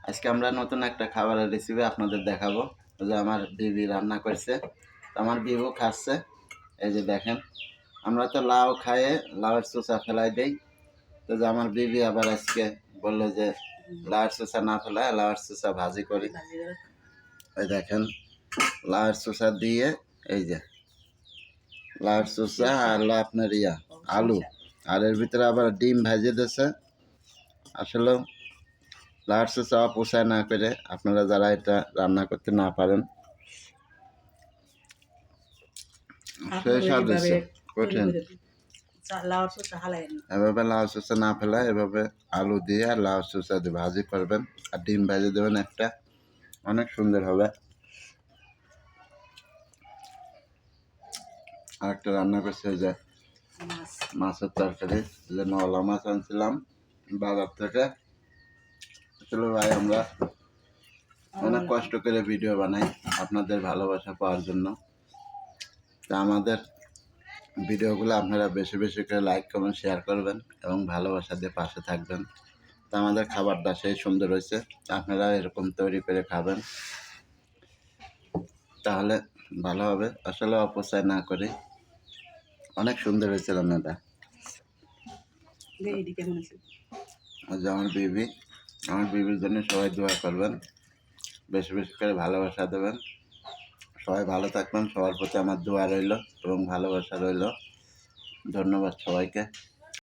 আজকে আমরা নতুন একটা খাবারের রেসিপি আপনাদের দেখাবো। যে আমার বিবি রান্না করছে, আমার বিবু খাচ্ছে। এই যে দেখেন, আমরা তো লাউ খাইয়ে লাউয়ের চোচা ফেলাই দেই। তো যে আমার বিবি আবার আজকে বললো যে লাউয়ের চোচা না ফেলায় লাউয়ের চোচা ভাজি করি। এই দেখেন, লাউয়ের চোচা দিয়ে এই যে লাউয়ের চোচা আর আপনার আলু, আর এর ভিতরে আবার ডিম ভাজে দিয়েছে। আসলে লাউয়ের চোচা পোষায় না করে আপনারা যারা এটা রান্না করতে না পারেন, সেই স্বাদ হচ্ছে কঠিন। এভাবে লাউ চোচা না ফেলা, এভাবে আলু দিয়ে আর লাউ চোচা দিয়ে ভাজি করবেন আর ডিম ভেজে দেবেন একটা, অনেক সুন্দর হবে। আর একটা রান্না করছে যে মাছের তরকারি, যে নলা মাছ আনছিলাম বাজার থেকে। চলো ভাই, আমরা অনেক কষ্ট করে ভিডিও বানাই আপনাদের ভালোবাসা পাওয়ার জন্য। তা আমাদের ভিডিওগুলো আপনারা বেশি বেশি করে লাইক কমেন্ট শেয়ার করবেন এবং ভালোবাসা দিয়ে পাশে থাকবেন। তা আমাদের খাবারটা সেই সুন্দর হয়েছে, আপনারা এরকম তৈরি করে খাবেন, তাহলে ভালো হবে। আসলে অপচয় না করে অনেক সুন্দর হয়েছে রান্নাটা। আমার বিবির জন্য সবাই দোয়া করবেন, বেশি বেশি করে ভালোবাসা দেবেন। সবাই ভালো থাকবেন, সবার প্রতি আমার দোয়া রইল এবং ভালোবাসা রইল। ধন্যবাদ সবাইকে।